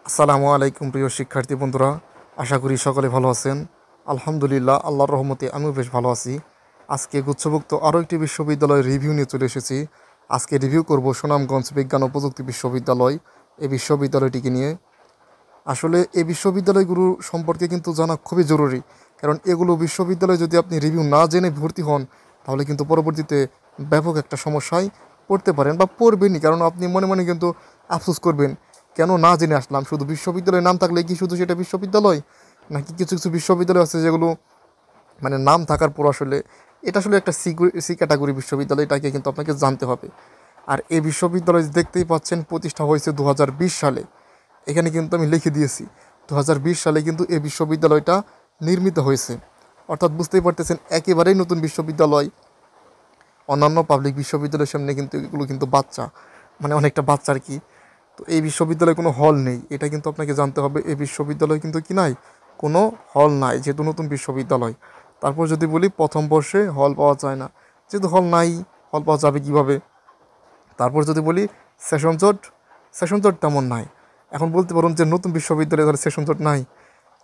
আসসালামু আলাইকুম প্রিয় শিক্ষার্থী বন্ধুরা, আশা করি সকলে ভালো আছেন। আলহামদুলিল্লাহ, আল্লাহর রহমতে আমিও বেশ ভালো আছি। আজকে গুচ্ছভুক্ত আরও একটি বিশ্ববিদ্যালয়ের রিভিউ নিয়ে চলে এসেছি। আজকে রিভিউ করব সুনামগঞ্জ বিজ্ঞান ও প্রযুক্তি বিশ্ববিদ্যালয়, এই বিশ্ববিদ্যালয়টিকে নিয়ে। আসলে এই বিশ্ববিদ্যালয়গুলো সম্পর্কে কিন্তু জানা খুবই জরুরি, কারণ এগুলো বিশ্ববিদ্যালয়ে যদি আপনি রিভিউ না জেনে ভর্তি হন, তাহলে কিন্তু পরবর্তীতে ব্যাপক একটা সমস্যায় পড়তে পারেন বা পড়বেনই। কারণ আপনি মনে মনে কিন্তু আফসোস করবেন, কেন না জেনে আসলাম। শুধু বিশ্ববিদ্যালয়ের নাম থাকলে কি শুধু সেটা বিশ্ববিদ্যালয়, নাকি কিছু কিছু বিশ্ববিদ্যালয় আছে যেগুলো মানে নাম থাকার পর আসলে এটা আসলে একটা সি ক্যাটাগরি বিশ্ববিদ্যালয়, এটাকে কিন্তু আপনাকে জানতে হবে। আর এই বিশ্ববিদ্যালয় দেখতেই পাচ্ছেন প্রতিষ্ঠা হয়েছে 2020 সালে। এখানে কিন্তু আমি লিখে দিয়েছি 2020 সালে কিন্তু এই বিশ্ববিদ্যালয়টা নির্মিত হয়েছে। অর্থাৎ বুঝতেই পারতেছেন, একেবারেই নতুন বিশ্ববিদ্যালয়। অন্যান্য পাবলিক বিশ্ববিদ্যালয়ের সামনে কিন্তু এগুলো কিন্তু বাচ্চা, মানে অনেকটা বাচ্চা আর কি। তো এই বিশ্ববিদ্যালয়ে কোনো হল নেই, এটা কিন্তু আপনাকে জানতে হবে। এই বিশ্ববিদ্যালয় কিন্তু কি নাই, কোনো হল নাই, যেহেতু নতুন বিশ্ববিদ্যালয়। তারপর যদি বলি প্রথম বর্ষে হল পাওয়া যায় না, যেহেতু হল নাই, হল পাওয়া যাবে কীভাবে। তারপর যদি বলি সেশন জট তেমন নাই। এখন বলতে পারুন যে নতুন বিশ্ববিদ্যালয়ে ধরে সেশন জট নাই,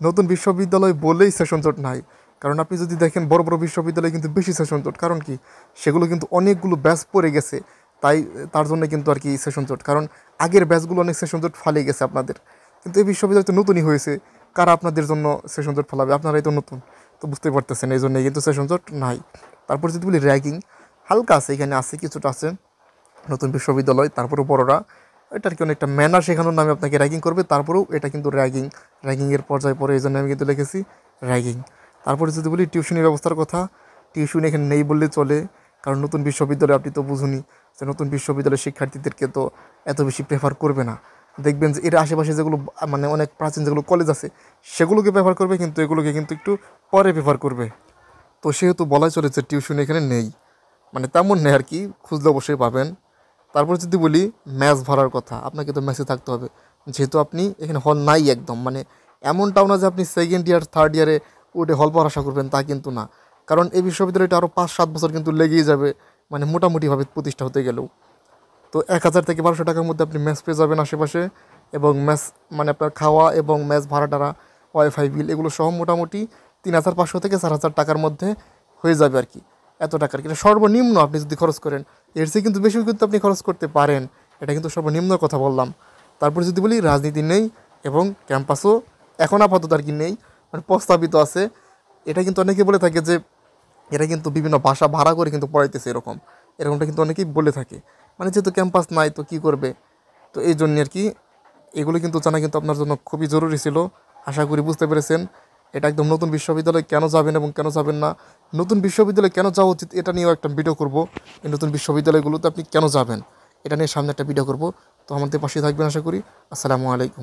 নতুন বিশ্ববিদ্যালয় বলেই সেশন জট নাই। কারণ আপনি যদি দেখেন বড় বড় বিশ্ববিদ্যালয়ে কিন্তু বেশি সেশন জট, কারণ কি সেগুলো কিন্তু অনেকগুলো ব্যাচ পড়ে গেছে, তাই তার জন্য কিন্তু আর কি সেশন জট। কারণ আগের ব্যাচগুলো অনেক সেশন জট ফালিয়ে গেছে আপনাদের, কিন্তু এই বিশ্ববিদ্যালয় তো নতুনই হয়েছে, কারা আপনাদের জন্য সেশন জট ফালাবে, আপনারাই তো নতুন। তো বুঝতেই পারতেছেন, এই জন্যই কিন্তু সেশন জট নাই। তারপর যদি বলি র্যাগিং, হালকা আছে, এখানে আছে, কিছুটা আছে। নতুন বিশ্ববিদ্যালয়, তারপরেও বড়রা এটার কি অনেকটা ম্যানার শেখানোর নামে আপনাকে র্যাগিং করবে, তারপরেও এটা কিন্তু র্যাগিংয়ের পর্যায়ে পড়ে, এই জন্য আমি কিন্তু লিখেছি র্যাগিং। তারপরে যদি বলি টিউশনি ব্যবস্থার কথা, টিউশন এখানে নেই বললে চলে। কারণ নতুন বিশ্ববিদ্যালয়ে আপনি তো বুঝুনি যে নতুন বিশ্ববিদ্যালয়ের শিক্ষার্থীদেরকে তো এত বেশি প্রেফার করবে না। দেখবেন যে এর আশেপাশে যেগুলো মানে অনেক প্রাচীন যেগুলো কলেজ আছে, সেগুলোকে প্রেফার করবে, কিন্তু এগুলোকে কিন্তু একটু পরে প্রেফার করবে। তো সেহেতু বলাই চলে যে টিউশন এখানে নেই, মানে তেমন নেই আর কি, খুঁজলে অবশ্যই পাবেন। তারপর যদি বলি ম্যাচ ভাড়ার কথা, আপনাকে তো ম্যাচে থাকতে হবে, যেহেতু আপনি এখানে হল নাই একদম। মানে এমনটাও না যে আপনি সেকেন্ড ইয়ার থার্ড ইয়ারে উঠে হল পাওয়ার আশা করবেন, তা কিন্তু না। কারণ এই বিশ্ববিদ্যালয়টা আরও 5-7 বছর কিন্তু লেগেই যাবে, মানে মোটামুটিভাবে প্রতিষ্ঠা হতে গেলেও। তো 1000 থেকে 1200 টাকার মধ্যে আপনি ম্যাচ পেয়ে যাবেন আশেপাশে। এবং ম্যাচ মানে আপনার খাওয়া এবং ম্যাচ ভাড়া টাড়া, ওয়াইফাই বিল, এগুলো সহ মোটামুটি 3500 থেকে 4000 টাকার মধ্যে হয়ে যাবে আর কি। এত টাকার কিন্তু সর্বনিম্ন আপনি যদি খরচ করেন, এর চেয়ে কিন্তু বেশিও কিন্তু আপনি খরচ করতে পারেন, এটা কিন্তু সর্বনিম্ন কথা বললাম। তারপর যদি বলি রাজনীতি নেই, এবং ক্যাম্পাসও এখন আপাতত আর কি নেই, মানে প্রস্তাবিত আছে। এটা কিন্তু অনেকে বলে থাকে যে এরা কিন্তু বিভিন্ন ভাষা ভাড়া করে কিন্তু পড়াইতেছে, এরকমটা কিন্তু অনেকেই বলে থাকে। মানে যেহেতু ক্যাম্পাস নাই তো কী করবে, তো এই জন্য আর কি এগুলো কিন্তু জানা কিন্তু আপনার জন্য খুবই জরুরি ছিল। আশা করি বুঝতে পেরেছেন এটা একদম নতুন বিশ্ববিদ্যালয়ে কেন যাবেন এবং কেন যাবেন না, নতুন বিশ্ববিদ্যালয়ে কেন যাওয়া উচিত, এটা নিয়েও একটা ভিডিও করব। এই নতুন বিশ্ববিদ্যালয়গুলোতে আপনি কেন যাবেন এটা নিয়ে সামনে একটা ভিডিও করব। তো আমাদের পাশে থাকবেন আশা করি। আসসালামু আলাইকুম।